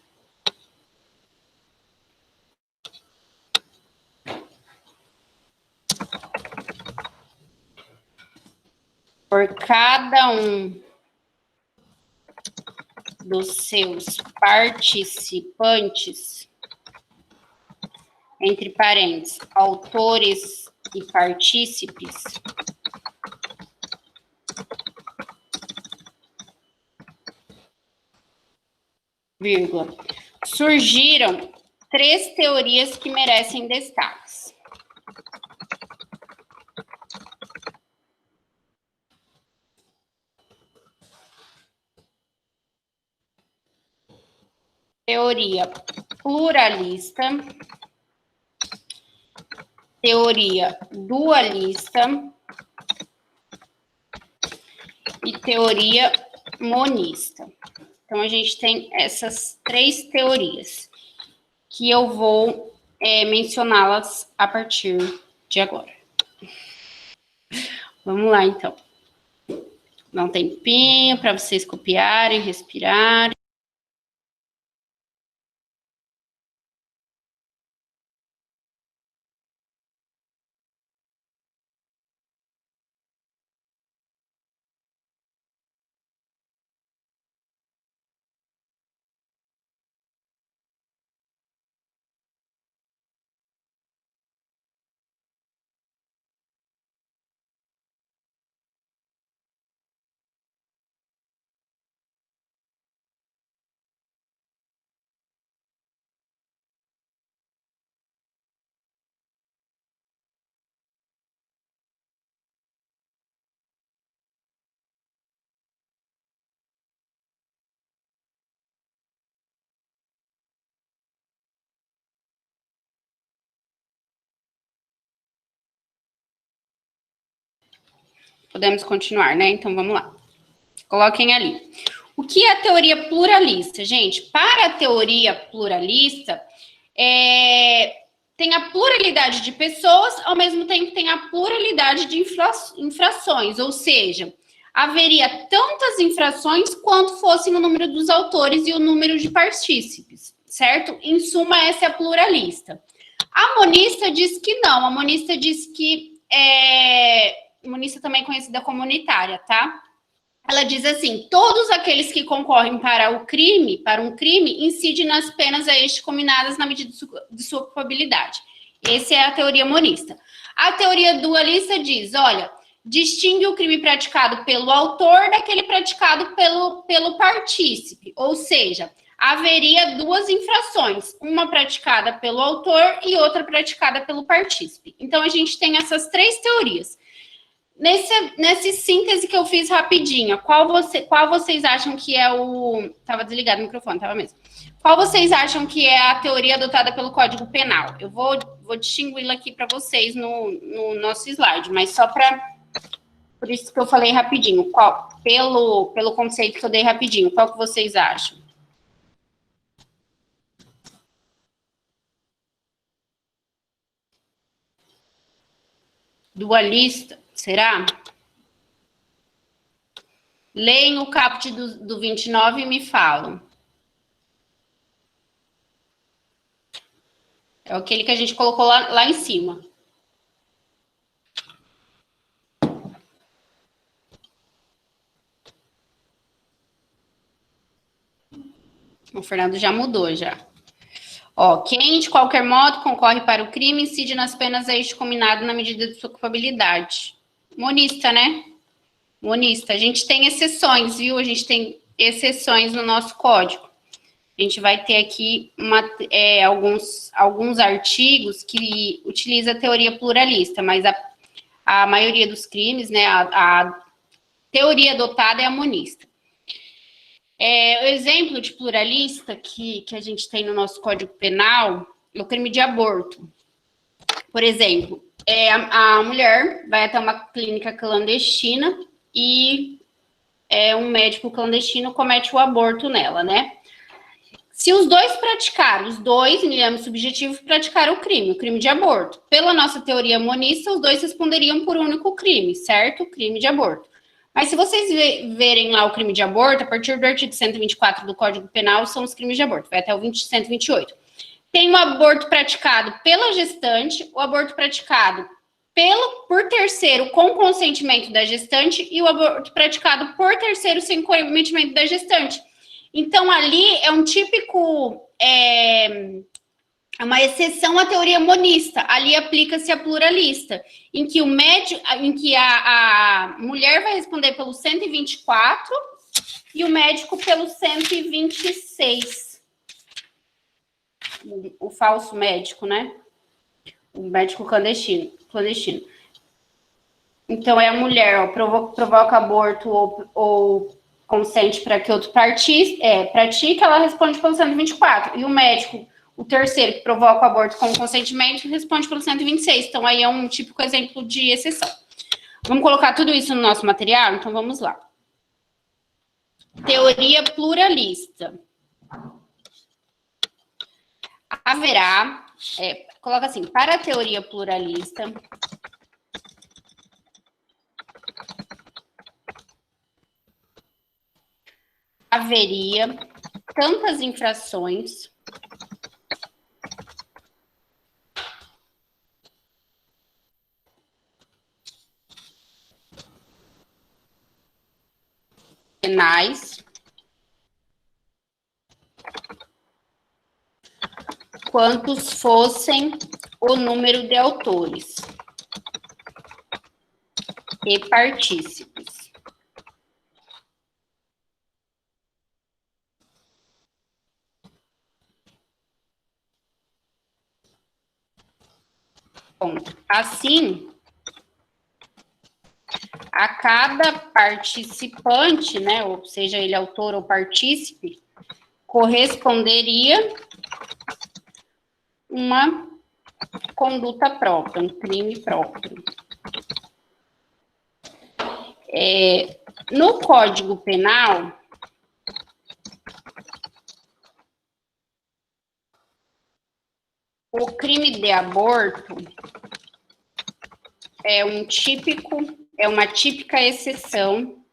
por cada um dos seus participantes, entre parênteses, autores e partícipes, vírgula, surgiram 3 teorias que merecem destaques. teoria pluralista, teoria dualista e teoria monista. Então, a gente tem essas 3 teorias que eu vou mencioná-las a partir de agora. Vamos lá, então. Dá um tempinho para vocês copiarem, respirarem. Podemos continuar, né? Então, vamos lá. Coloquem ali. O que é a teoria pluralista? Gente, para a teoria pluralista, tem a pluralidade de pessoas, ao mesmo tempo tem a pluralidade de infrações, ou seja, haveria tantas infrações quanto fossem o número dos autores e o número de partícipes, certo? Em suma, essa é a pluralista. A monista diz que não, a monista diz que monista também conhecida como unitária, tá? Ela diz assim: todos aqueles que concorrem para um crime, incidem nas penas a este combinadas na medida de sua culpabilidade. Essa é a teoria monista. A teoria dualista diz: olha, distingue o crime praticado pelo autor daquele praticado pelo partícipe. Ou seja, haveria 2 infrações, uma praticada pelo autor e outra praticada pelo partícipe. Então, a gente tem essas 3 teorias. Nessa síntese que eu fiz rapidinho, qual vocês acham que é o... Tava desligado o microfone, tava mesmo. Qual vocês acham que é a teoria adotada pelo Código Penal? Eu vou distingui-la aqui para vocês no nosso slide, mas só para... Por isso que eu falei rapidinho. Pelo conceito que eu dei rapidinho, qual que vocês acham? Dualista, será? Leem o caput do 29 e me falam. É aquele que a gente colocou lá em cima. O Fernando já mudou, já. Ó, quem, de qualquer modo, concorre para o crime, incide nas penas a este combinado na medida de sua culpabilidade. Monista, né? Monista. A gente tem exceções, viu? A gente tem exceções no nosso código. A gente vai ter aqui alguns artigos que utilizam a teoria pluralista, mas a maioria dos crimes, né, a teoria adotada é a monista. O exemplo de pluralista que a gente tem no nosso Código Penal é o crime de aborto. Por exemplo, a mulher vai até uma clínica clandestina e um médico clandestino comete o aborto nela, né? Se os dois praticaram, em âmbito subjetivo, praticaram o crime de aborto. Pela nossa teoria monista, os dois responderiam por um único crime, certo? Crime de aborto. Mas se vocês verem lá o crime de aborto, a partir do artigo 124 do Código Penal, são os crimes de aborto, vai até o 128. Tem o aborto praticado pela gestante, o aborto praticado por terceiro com consentimento da gestante e o aborto praticado por terceiro sem consentimento da gestante. Então, ali é um típico... É uma exceção à teoria monista. Ali aplica-se a pluralista, em que a mulher vai responder pelo 124 e o médico pelo 126. O falso médico, né? O médico clandestino. Então, é a mulher, ó, provoca aborto ou consente para que outro pratique, ela responde pelo 124. E o médico, o terceiro, que provoca o aborto com consentimento, responde pelo 126. Então, aí é um típico exemplo de exceção. Vamos colocar tudo isso no nosso material? Então, vamos lá. Teoria pluralista. Haverá, coloca assim, para a teoria pluralista, haveria tantas infrações penais quantos fossem o número de autores e partícipes. Assim, a cada participante, né, ou seja ele autor ou partícipe, corresponderia uma conduta própria, um crime próprio. No Código Penal, o crime de aborto é uma típica exceção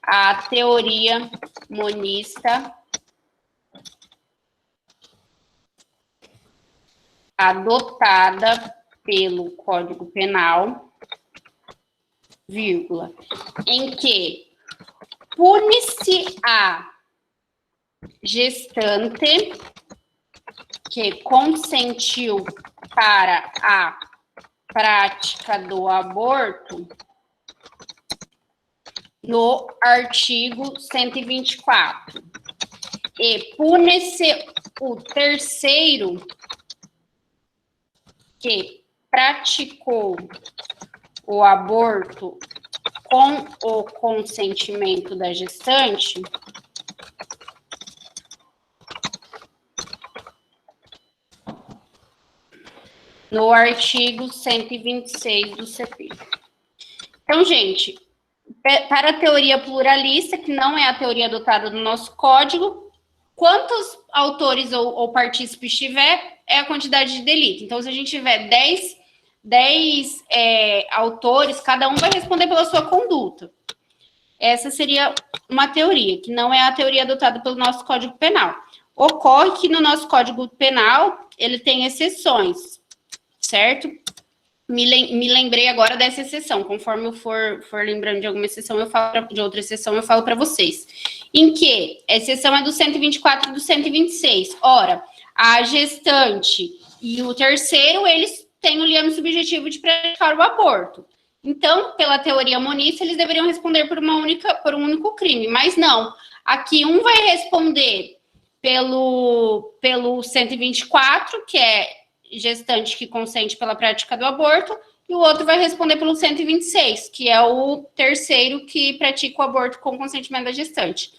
à teoria monista adotada pelo Código Penal, vírgula, em que pune-se a gestante que consentiu para a prática do aborto no artigo 124. E pune-se o terceiro que praticou o aborto com o consentimento da gestante no artigo 126 do CP. Então, gente, para a teoria pluralista, que não é a teoria adotada no nosso código, quantos autores ou partícipes tiver, é a quantidade de delito. Então, se a gente tiver 10 autores, cada um vai responder pela sua conduta. Essa seria uma teoria, que não é a teoria adotada pelo nosso Código Penal. Ocorre que no nosso Código Penal, ele tem exceções, certo? Me lembrei agora dessa exceção. Conforme eu for lembrando de alguma exceção, eu falo de outra exceção, eu falo para vocês. Em que a exceção é do 124 e do 126. Ora, a gestante e o terceiro, eles têm o liame subjetivo de praticar o aborto. Então, pela teoria monista, eles deveriam responder por um único crime. Mas não. Aqui um vai responder pelo 124, que é gestante que consente pela prática do aborto, e o outro vai responder pelo 126, que é o terceiro que pratica o aborto com consentimento da gestante.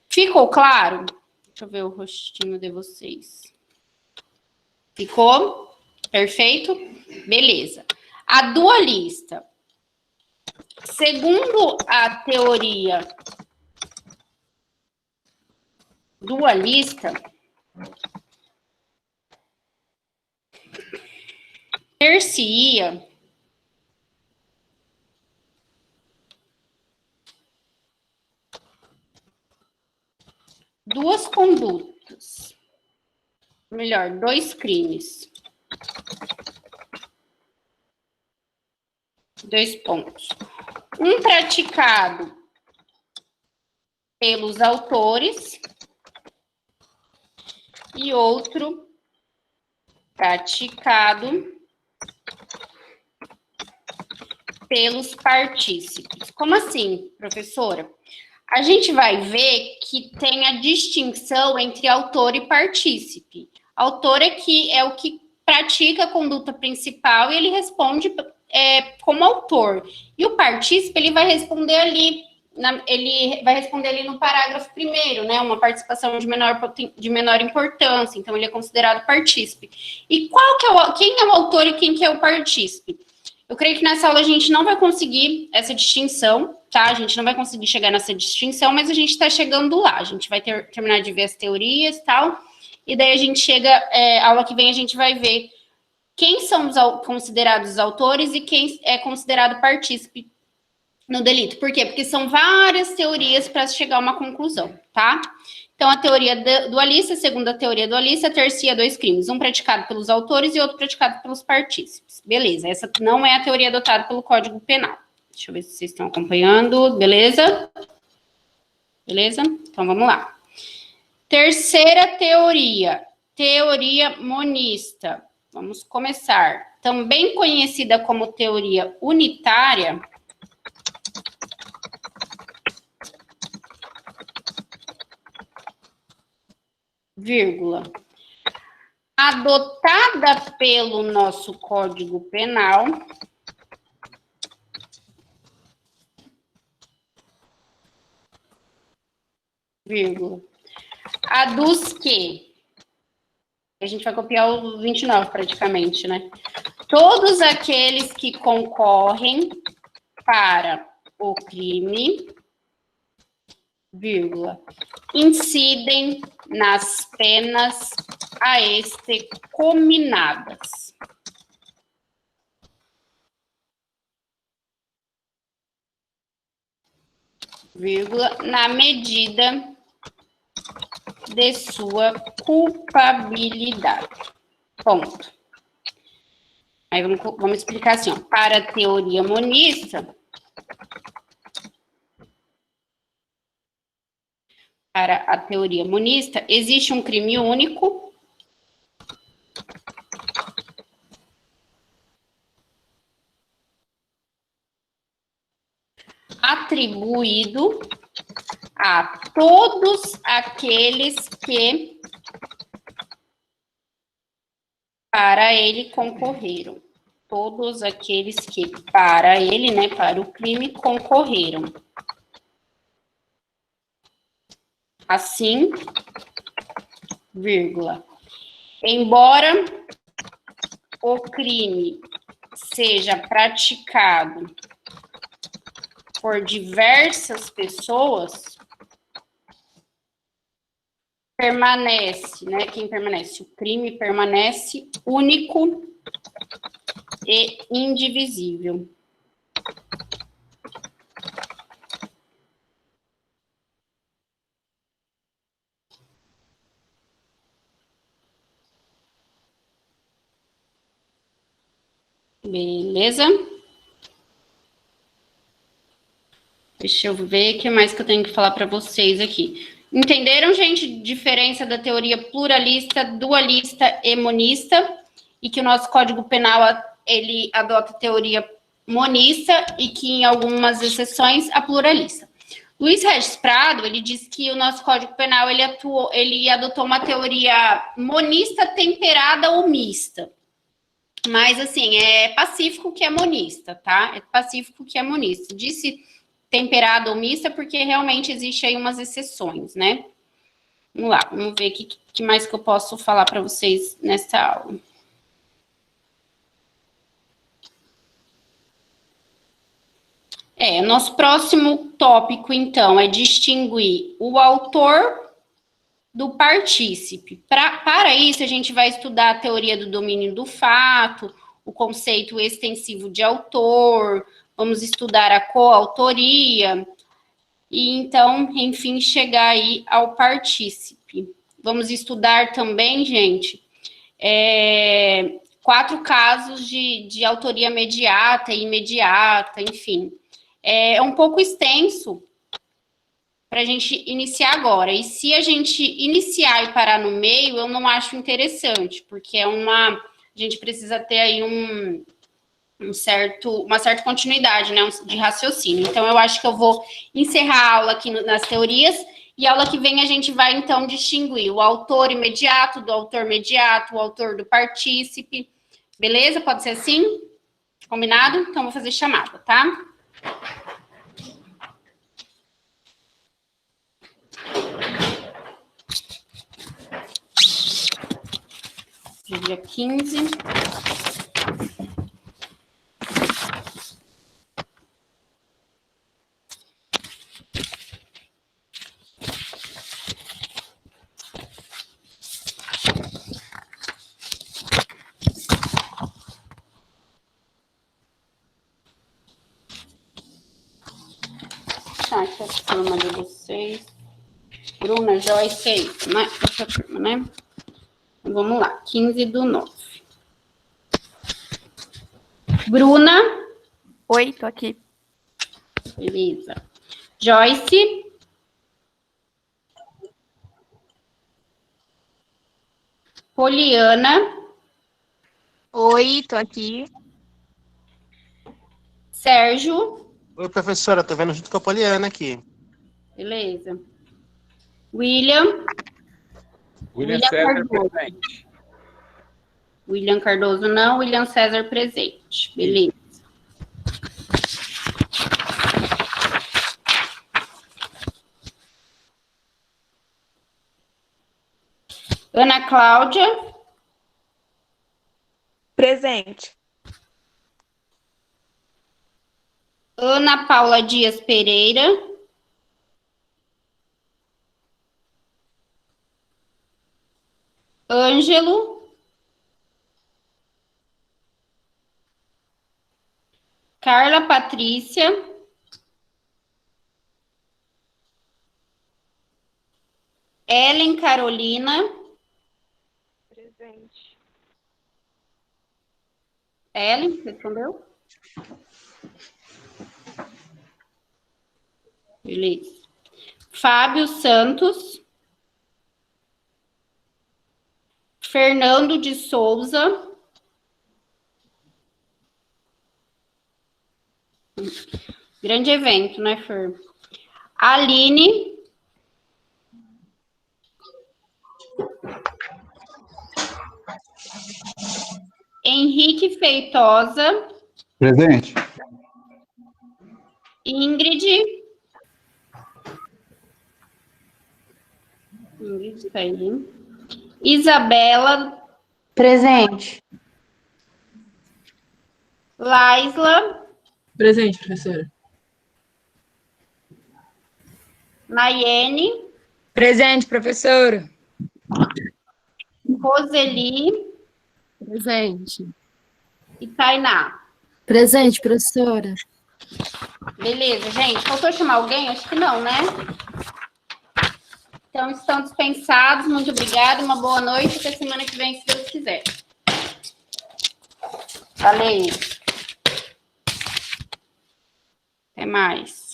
Ficou claro? Deixa eu ver o rostinho de vocês. Ficou? Perfeito? Beleza. A dualista. Segundo a teoria dualista, ter-se-ia duas condutas, melhor, dois crimes. Dois pontos. Um praticado pelos autores e outro praticado pelos partícipes. Como assim, professora? A gente vai ver que tem a distinção entre autor e partícipe. Autor é o que pratica a conduta principal e ele responde como autor. E o partícipe, ele vai responder ali, no parágrafo primeiro, né? Uma participação de menor importância, então ele é considerado partícipe. E quem é o autor e quem que é o partícipe? Eu creio que nessa aula a gente não vai conseguir essa distinção, tá? A gente não vai conseguir chegar nessa distinção, mas a gente está chegando lá. A gente vai terminar de ver as teorias e tal, e daí a gente chega, aula que vem a gente vai ver quem são os considerados autores e quem é considerado partícipe no delito. Por quê? Porque são várias teorias para chegar a uma conclusão, tá? Então, a teoria dualista, segundo a teoria dualista, ter-se-ia dois crimes, um praticado pelos autores e outro praticado pelos partícipes. Beleza, essa não é a teoria adotada pelo Código Penal. Deixa eu ver se vocês estão acompanhando, beleza? Beleza? Então, vamos lá. Terceira teoria, teoria monista. Vamos começar. Também conhecida como teoria unitária, vírgula, adotada pelo nosso Código Penal, vírgula, aduz que, a gente vai copiar o 29 praticamente, né? Todos aqueles que concorrem para o crime, vírgula, incidem nas penas a este cominadas. Vírgula, na medida de sua culpabilidade. Ponto. Aí vamos explicar assim, ó. Para a teoria monista, existe um crime único atribuído a todos aqueles que para ele concorreram. Todos aqueles que para ele, né, para o crime, concorreram. Assim, vírgula, embora o crime seja praticado por diversas pessoas, permanece, né? Quem permanece? O crime permanece único e indivisível. Beleza? Deixa eu ver o que mais que eu tenho que falar para vocês aqui. Entenderam, gente, diferença da teoria pluralista, dualista e monista? E que o nosso Código Penal, ele adota a teoria monista e que, em algumas exceções, a pluralista. Luiz Regis Prado, ele diz que o nosso Código Penal, ele adotou uma teoria monista temperada ou mista. Mas, assim, é pacífico que é monista, tá? É pacífico que é monista. Disse temperada ou mista porque realmente existe aí umas exceções, né? Vamos lá, vamos ver o que mais que eu posso falar para vocês nessa aula. Nosso próximo tópico, então, é distinguir o autor do partícipe. Para isso, a gente vai estudar a teoria do domínio do fato, o conceito extensivo de autor, vamos estudar a coautoria, e então, enfim, chegar aí ao partícipe. Vamos estudar também, gente, 4 casos de autoria mediata e imediata, enfim. É um pouco extenso para a gente iniciar agora. E se a gente iniciar e parar no meio, eu não acho interessante, porque a gente precisa ter aí uma certa continuidade, né, de raciocínio. Então, eu acho que eu vou encerrar a aula aqui nas teorias, e a aula que vem a gente vai, então, distinguir o autor imediato do autor mediato, o autor do partícipe. Beleza? Pode ser assim? Combinado? Então, vou fazer chamada, tá? Dia 15. Tá, aqui a turma de vocês. Bruna, Joyce, é isso, né? Essa turma, né? Então, vamos lá, 15/9. Bruna. Oi, tô aqui. Beleza. Joyce. Poliana. Oi, tô aqui. Sérgio. Oi, professora, tô vendo junto com a Poliana aqui. Beleza. William. William César Cardoso. presente. William Cardoso não, William César presente. Beleza. Ana Cláudia. Presente. Ana Paula Dias Pereira. Ângelo. Carla Patrícia. Ellen Carolina. Presente. Ellen, respondeu? Beleza. Fábio Santos. Fernando de Souza. Grande evento, né, Fer? Aline. Henrique Feitosa. Presente. Ingrid. Ingrid tá aí. Isabela. Presente. Laisla. Presente, professora. Nayene. Presente, professora. Roseli. Presente. E Tainá. Presente, professora. Beleza, gente. Faltou chamar alguém? Acho que não, né? Então, estão dispensados. Muito obrigada. Uma boa noite. Até semana que vem, se Deus quiser. Valeu. Até mais.